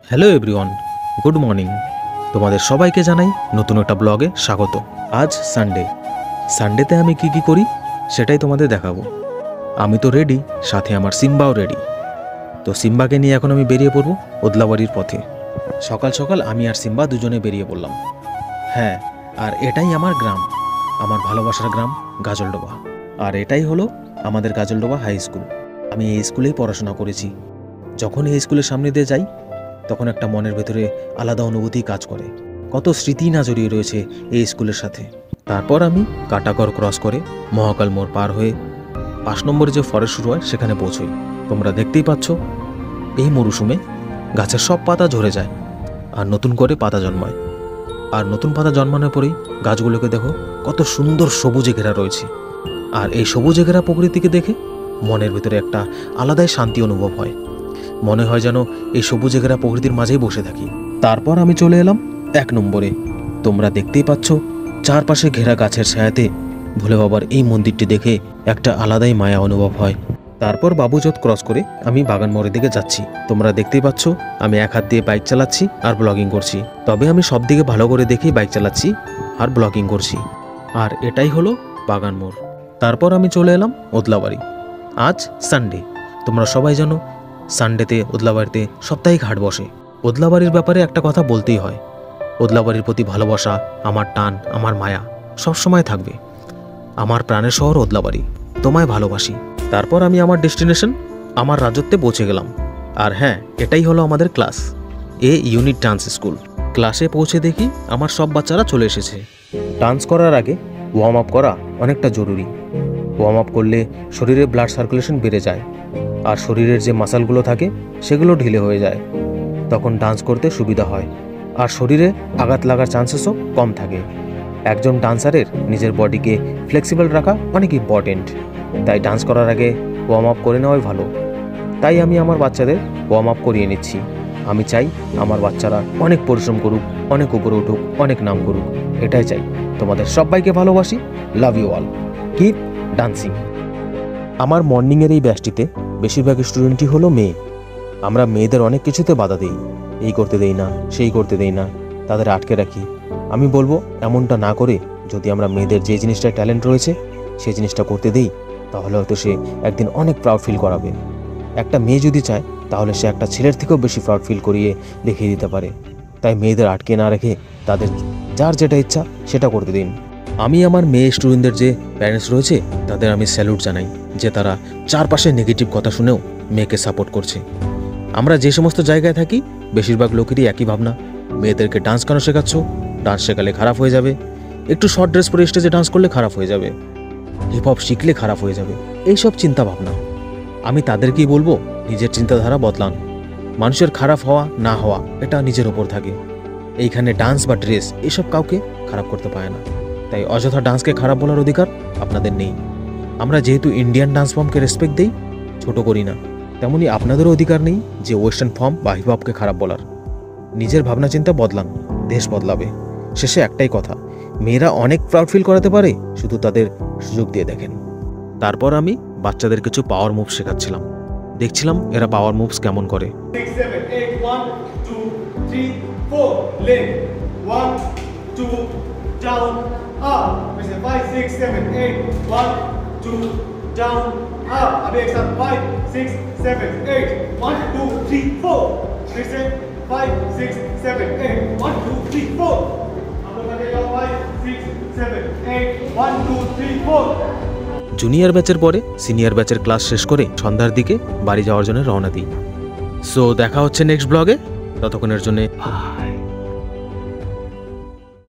Hello everyone, good morning. তোমাদের সবাইকে জানাই নতুন একটা ব্লগে স্বাগত। আজ সানডেতে আমি কি করি সেটাই তোমাদের দেখাবো। আমি তো রেডি, সাথে আমার সিম্বাও রেডি। তো সিম্বাকে নিয়ে এখন আমি বেরিয়ে পড়বো ওদলাবাড়ির পথে। সকাল সকাল আমি আর সিম্বা দুজনে বেরিয়ে পড়লাম। হ্যাঁ, আর এটাই আমার গ্রাম, আমার ভালোবাসার গ্রাম গাজলডোবা। আর এটাই হলো আমাদের গাজলডোবা হাই স্কুল। আমি এই স্কুলেই পড়াশোনা করেছি। যখন এই স্কুলের সামনে দিয়ে যাই তখন একটা মনের ভেতরে আলাদা অনুভূতি কাজ করে। কত স্মৃতি না জড়িয়ে রয়েছে এই স্কুলের সাথে। তারপর আমি কাটাগড় ক্রস করে মহাকাল মোড় পার হয়ে 5 নম্বরে যে ফরেস্ট শুরু হয় সেখানে পৌঁছই। তোমরা দেখতেই পাচ্ছ এই মরশুমে গাছের সব পাতা ঝরে যায় আর নতুন করে পাতা জন্মায়। আর নতুন পাতা জন্মানোর পরেই গাছগুলোকে দেখো কত সুন্দর সবুজে ঘেরা রয়েছে। আর এই সবুজে ঘেরা প্রকৃতিকে দেখে মনের ভেতরে একটা আলাদাই শান্তি অনুভব হয়। মনে হয় যেন এই সবুজে ঘেরা প্রকৃতির মাঝেই বসে থাকি। তারপর আমি চলে এলাম 1 নম্বরে। তোমরা দেখতেই পাচ্ছ চারপাশে ঘেরা গাছের ছায়াতে ভোলে বাবার এই মন্দিরটি দেখে একটা আলাদাই মায়া অনুভব হয়। তারপর বাবুজত ক্রস করে আমি বাগান মোড়ের দিকে যাচ্ছি। তোমরা দেখতেই পাচ্ছ আমি এক হাত দিয়ে বাইক চালাচ্ছি আর ব্লগিং করছি। তবে আমি সব দিকে ভালো করে দেখেই বাইক চালাচ্ছি আর ব্লগিং করছি। আর এটাই হলো বাগান মোড়। তারপর আমি চলে এলাম ওদলাবাড়ি। আজ সানডে, তোমরা সবাই জানো সানডেতে ওদলাবাড়িতে সাপ্তাহিক হাট বসে। ওদলাবাড়ির ব্যাপারে একটা কথা বলতেই হয়, ওদলাবাড়ির প্রতি ভালোবাসা, আমার টান, আমার মায়া সবসময় থাকবে। আমার প্রাণের শহর ওদলাবাড়ি, তোমায় ভালোবাসি। তারপর আমি আমার ডেস্টিনেশন, আমার রাজত্বে পৌঁছে গেলাম। আর হ্যাঁ, এটাই হলো আমাদের ক্লাস, এ ইউনিট ডান্স স্কুল। ক্লাসে পৌঁছে দেখি আমার সব বাচ্চারা চলে এসেছে। ডান্স করার আগে ওয়ার্ম আপ করা অনেকটা জরুরি। ওয়ার্ম আপ করলে শরীরে ব্লাড সার্কুলেশন বেড়ে যায় আর শরীরের যে মাসলগুলো থাকে সেগুলো ঢিলে হয়ে যায়। তখন ডান্স করতে সুবিধা হয় আর শরীরে আঘাত লাগার চান্সেসও কম থাকে। একজন ডান্সারের নিজের বডিকে ফ্লেক্সিবল রাখা অনেক ইম্পর্টেন্ট। তাই ডান্স করার আগে ওয়ার্ম আপ করে নেওয়াই ভালো। তাই আমি আমার বাচ্চাদের ওয়ার্ম আপ করিয়ে নিচ্ছি। আমি চাই আমার বাচ্চারা অনেক পরিশ্রম করুক, অনেক উপরে উঠুক, অনেক নাম করুক। এটাই চাই। তোমাদের সবাইকে ভালোবাসি। Love you all. Keep dancing. আমার মর্নিংয়ের এই ব্যাচটিতে বেশিরভাগ স্টুডেন্টই হলো মেয়ে। আমরা মেয়েদের অনেক কিছুতে বাধা দিই, এই করতে দেই না, সেই করতে দেই না, তাদের আটকে রাখি। আমি বলবো এমনটা না করে যদি আমরা মেয়েদের যে জিনিসটা ট্যালেন্ট রয়েছে সেই জিনিসটা করতে দেই, তাহলে হয়তো সে একদিন অনেক প্রাউড ফিল করাবে। একটা মেয়ে যদি চায় তাহলে সে একটা ছেলের থেকেও বেশি প্রাউড ফিল করিয়ে দেখিয়ে দিতে পারে। তাই মেয়েদের আটকে না রেখে তাদের যার যেটা ইচ্ছা সেটা করতে দিন। আমি আমার মেয়ে স্টুডেন্টদের যে প্যারেন্টস রয়েছে তাদের আমি স্যালুট জানাই যে তারা চারপাশে নেগেটিভ কথা শুনেও মেয়েকে সাপোর্ট করছে। আমরা যে সমস্ত জায়গায় থাকি বেশিরভাগ লোকেরই একই ভাবনা, মেয়েদেরকে ডান্স কেন শেখাচ্ছ, ডান্স শেখালে খারাপ হয়ে যাবে, একটু শর্ট ড্রেস পরে স্টেজে ডান্স করলে খারাপ হয়ে যাবে, হিপহপ শিখলে খারাপ হয়ে যাবে, এইসব চিন্তা ভাবনা। আমি তাদেরকেই বলবো নিজের চিন্তাধারা বদলান। মানুষের খারাপ হওয়া না হওয়া এটা নিজের ওপর থাকে। এইখানে ডান্স বা ড্রেস এসব কাউকে খারাপ করতে পারে না। তাই অযথা ডান্সকে খারাপ বলার অধিকার আপনাদের নেই। আমরা যেহেতু ইন্ডিয়ান ডান্স ফর্মকে রেসপেক্ট দিই, ছোট করি না, তেমনি আপনাদেরও অধিকার নেই যে ওয়েস্টার্ন ফর্ম বা হিপহপকে খারাপ বলার। নিজের ভাবনা চিন্তা বদলান, দেশ বদলাবে। শেষে একটাই কথা, মেয়েরা অনেক প্রাউড ফিল করাতে পারে, শুধু তাদের সুযোগ দিয়ে দেখেন। তারপর আমি বাচ্চাদের কিছু পাওয়ার মুভ শেখাচ্ছিলাম, দেখছিলাম এরা পাওয়ার মুভস কেমন করে। 6 7 8 1 2 3 4 leg 1 2 down up 5 6 7 8 1 2 down up अभी एक साथ 5 6 7 8 1 2 3 4 फिर से 5 6 7 8 1 2 3 4 अब लगेगा 5 6 7 8 1 2 3 4। জুনিয়র ব্যাচের পরে সিনিয়র ব্যাচের ক্লাস শেষ করে সন্ধ্যার দিকে বাড়ি যাওয়ার জন্য রওনা দিই। সো দেখা হচ্ছে নেক্সট ব্লগে, ততক্ষণের জন্য